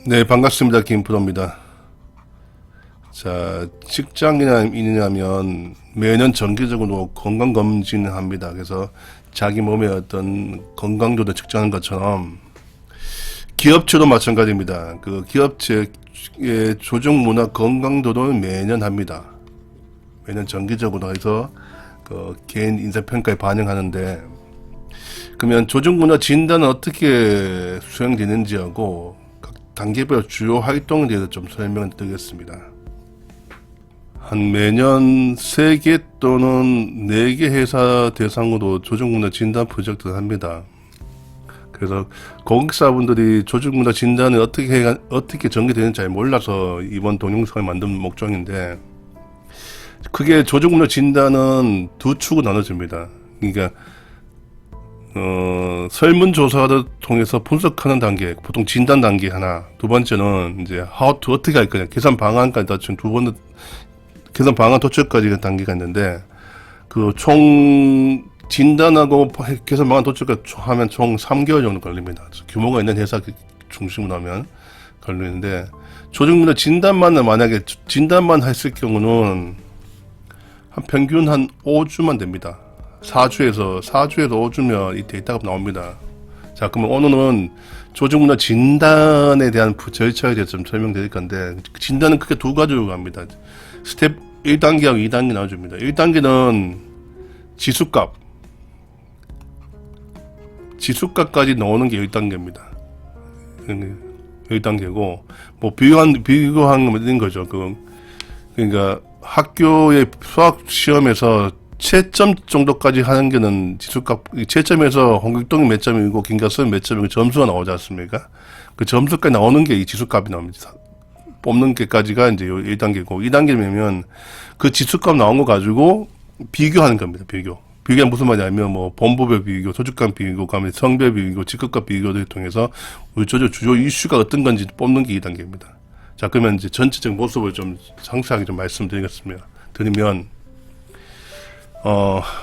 네, 반갑습니다. 김프로입니다. 자, 직장인이냐면 매년 정기적으로 건강검진을 합니다. 그래서 자기 몸의 어떤 건강도를 측정하는 것처럼 기업체도 마찬가지입니다. 그 기업체의 조직문화 건강도를 매년 합니다. 매년 정기적으로 해서 그 개인 인사평가에 반영하는데, 그러면 조직문화 진단은 어떻게 수행되는지하고 각 단계별 주요 활동에 대해서 좀 설명을 드리겠습니다. 한 매년 3개 또는 4개 회사 대상으로 조직문화 진단 프로젝트를 합니다. 그래서 고객사분들이 조직문화 진단이 어떻게 전개되는지 잘 몰라서 이번 동영상을 만든 목적인데, 크게 조직문화 진단은 두 축으로 나눠집니다. 그러니까 설문조사를 통해서 분석하는 단계, 보통 진단 단계 하나, 두 번째는 이제 how to 어떻게 할 거냐, 계산 방안까지 다 지금 두 번은 계산 방안 도출까지 단계가 있는데, 그 총 진단하고 계산 방안 도출까지 하면 총 3개월 정도 걸립니다. 규모가 있는 회사 중심으로 하면 걸리는데, 조직문화 진단만 만약에 진단만 했을 경우는 한 평균 한 5주만 됩니다. 4주에서 5주면 이 데이터가 나옵니다. 자, 그러면 오늘은 조직문화 진단에 대한 절차에 대해서 좀 설명드릴 건데, 진단은 크게 두 가지로 갑니다. 스텝 1단계하고 2단계 나눠줍니다. 1단계는 지수값까지 넣는 게 1단계입니다. 1단계고, 뭐, 비교한 거죠. 그러니까 학교의 수학 시험에서 채점 정도까지 하는 게는 지수값, 채점에서 홍길동이 몇 점이고 김가수는 몇 점이고 점수가 나오지 않습니까? 그 점수까지 나오는 게 이 지수값이 나옵니다. 뽑는 게까지가 이제 1단계고, 2단계면 그 지수값 나온 거 가지고 비교하는 겁니다. 비교가 무슨 말이냐면, 뭐, 본부별 비교, 소득감 비교, 그다음에 성별 비교, 직급값 비교를 통해서 우리 주요 이슈가 어떤 건지 뽑는 게 2단계입니다. 자, 그러면 이제 전체적 모습을 좀 상세하게 좀 말씀드리면,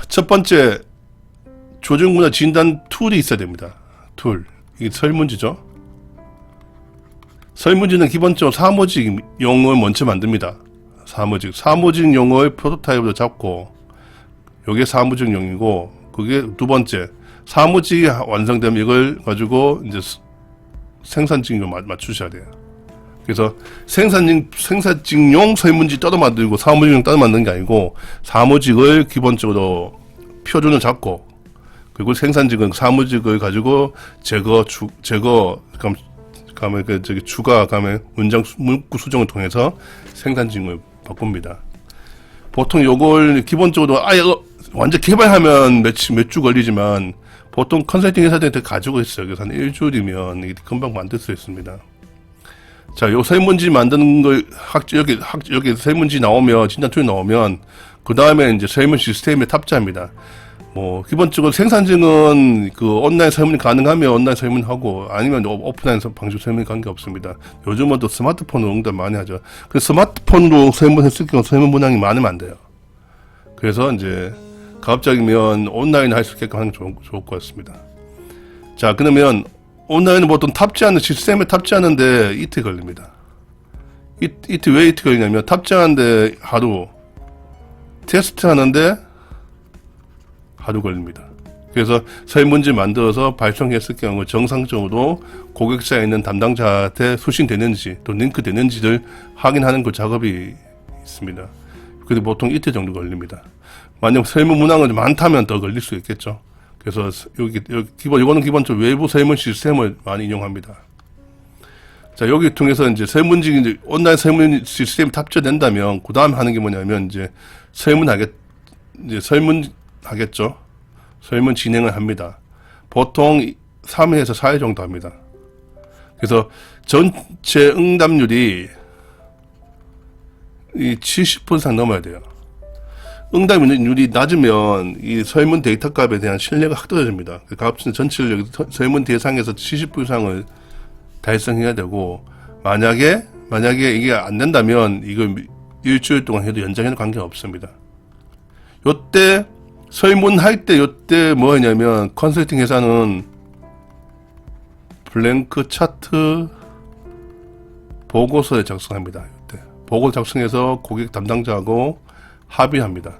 첫 번째, 조직문화 진단 툴이 있어야 됩니다. 이게 설문지죠. 설문지는 기본적으로 사무직 용어를 먼저 만듭니다. 사무직 용어의 프로토타입으로 잡고, 요게 사무직 용이고, 그게 두 번째, 사무직이 완성되면 이걸 가지고 이제 생산직을 맞추셔야 돼요. 그래서 생산직용 설문지 따로 만들고 사무직용 따로 만드는 게 아니고, 사무직을 기본적으로 표준을 잡고, 그리고 생산직은 사무직을 가지고 추가, 문장 문구 수정을 통해서 생산직을 바꿉니다. 보통 요걸 기본적으로 완전 개발하면 몇 주 걸리지만, 보통 컨설팅 회사들한테 가지고 있어요. 그래서 한 일주일이면 금방 만들 수 있습니다. 자, 요 설문지 만드는 걸, 여기 설문지 나오면, 진단 툴이 나오면, 그 다음에 이제 설문 시스템에 탑재합니다. 뭐, 기본적으로 생산직은 그 온라인 설문이 가능하면 온라인 설문하고, 아니면 오프라인 방식 설문이 관계없습니다. 요즘은 또 스마트폰으로 응답 많이 하죠. 그 스마트폰으로 설문했을 경우 설문 문항이 많으면 안 돼요. 그래서 이제, 가급적이면 온라인 할 수 있게끔 하는 게 좋을 것 같습니다. 자, 그러면, 온라인은 보통 시스템에 탑재하는데 이틀 걸립니다. 왜 이틀 걸리냐면, 탑재하는데 하루, 테스트 하는데 하루 걸립니다. 그래서 설문지 만들어서 발송했을 경우 정상적으로 고객사에 있는 담당자한테 수신되는지, 또 링크 되는지를 확인하는 그 작업이 있습니다. 그래서 보통 이틀 정도 걸립니다. 만약 설문 문항이 많다면 더 걸릴 수 있겠죠. 그래서 이거는 기본적으로 외부 설문 시스템을 많이 이용합니다. 자, 여기 통해서 이제 온라인 설문 시스템이 탑재된다면, 그 다음 하는 게 뭐냐면, 이제 설문하겠죠. 설문 진행을 합니다. 보통 3회에서 4회 정도 합니다. 그래서 전체 응답률이 70% 이상 넘어야 돼요. 응답률이 낮으면 이 설문 데이터 값에 대한 신뢰가 확 떨어집니다. 값은 전체를 설문 대상에서 70% 이상을 달성해야 되고, 만약에 이게 안 된다면 이거 일주일 동안 해도 연장해도 관계가 없습니다. 요때 설문할 때 뭐 하냐면, 컨설팅 회사는 블랭크 차트 보고서에 작성합니다. 이때 보고서 작성해서 고객 담당자하고 합의합니다.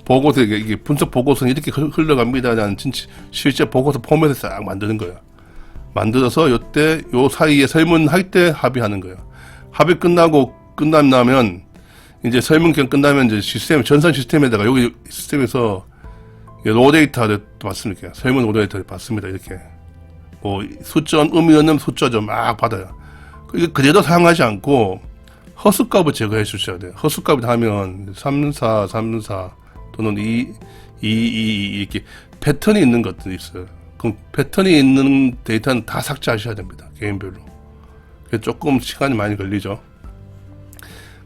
보고서 이게 분석 보고서는 이렇게 흘러갑니다. 라는 실제 보고서 포맷을 싹 만드는 거예요. 만들어서 요때 요 사이에 설문할 때 합의하는 거예요. 합의 끝나면 이제 설문 기간 끝나면 이제 시스템 전산 시스템에다가 여기 시스템에서 로데이터를 받습니다. 설문 로데이터를 받습니다. 이렇게 뭐 숫자 의미 없는 숫자죠. 막 받아요. 그대로 사용하지 않고 허수값을 제거해 주셔야 돼요. 허수값을 하면 34 또는 2 이렇게 패턴이 있는 것들이 있어요. 그럼 패턴이 있는 데이터는 다 삭제하셔야 됩니다. 개인별로. 조금 시간이 많이 걸리죠.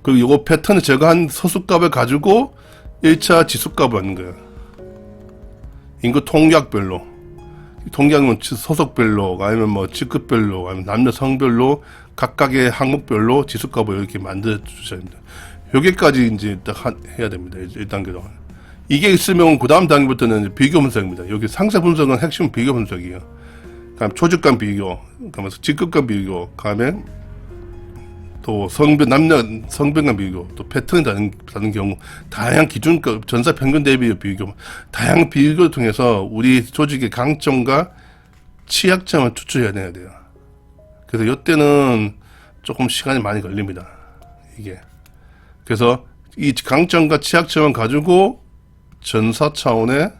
그리고 요거 패턴을 제거한 서수값을 가지고 1차 지수값을 얻는 거예요. 인구 통계학별로. 통계학은 소속별로, 아니면 뭐 직급별로, 아니면 남녀 성별로 각각의 항목별로 지수값을 이렇게 만들어 주셔야 됩니다. 여기까지 이제 딱 해야 됩니다. 1단계로. 이게 있으면 그 다음 단계부터는 비교 분석입니다. 여기 상세 분석은 핵심 비교 분석이에요. 그다음 조직간 비교, 그다음에 직급간 비교, 그다음에 또 남녀 성별 간 비교, 또 패턴이 다른 경우, 다양한 기준급, 전사 평균 대비 비교, 다양한 비교를 통해서 우리 조직의 강점과 취약점을 추출해야 돼요. 그래서 이때는 조금 시간이 많이 걸립니다. 이게. 그래서 이 강점과 취약점을 가지고 전사 차원의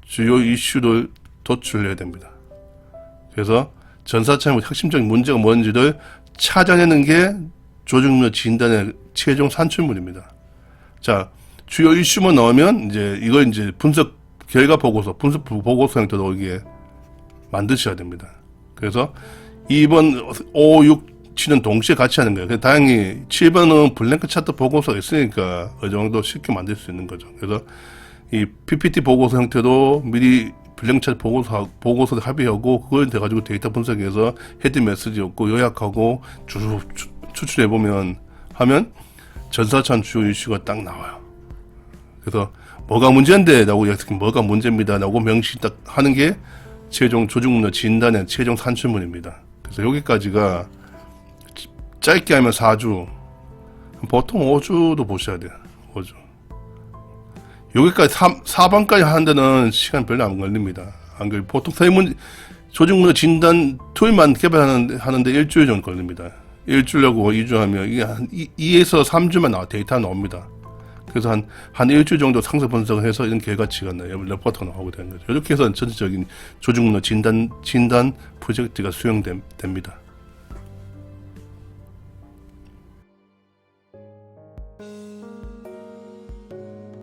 주요 이슈를 도출해야 됩니다. 그래서 전사 차원의 핵심적인 문제가 뭔지를 찾아내는 게 조직문화 진단의 최종 산출물입니다. 자, 주요 이슈만 넣으면 이걸 분석 결과 보고서, 분석 보고서 형태로 이게 만드셔야 됩니다. 그래서 2번, 5, 6, 7은 동시에 같이 하는 거예요. 다행히 7번은 블랭크 차트 보고서가 있으니까 어느 정도 쉽게 만들 수 있는 거죠. 그래서 이 PPT 보고서 형태로 미리 블랭크 차트 보고서를 합의하고 그걸 돼가지고 데이터 분석해서 헤드 메시지 얻고 요약하고 추출해보면 하면 전사찬 주요 이슈가 딱 나와요. 그래서 뭐가 문제인데 라고 뭐가 문제입니다 라고 명시 딱 하는 게 최종 조직문화 진단의 최종 산출문입니다. 그래서 여기까지가 짧게 하면 4주, 보통 5주도 보셔야 돼요. 5주. 여기까지 4번까지 하는 데는 시간 별로 안 걸립니다. 안 걸리고 보통 조직문화 진단 툴만 개발하는데 일주일 정도 걸립니다. 일주일하고 2주 하면 이게 한 2에서 3주만 데이터가 나옵니다. 그래서 한 일주일 정도 상세 분석을 해서 이런 결과치가 나요. 레포트가 나오게 되는 거죠. 이렇게 해서 전체적인 조직문화 진단 프로젝트가 수행됩니다.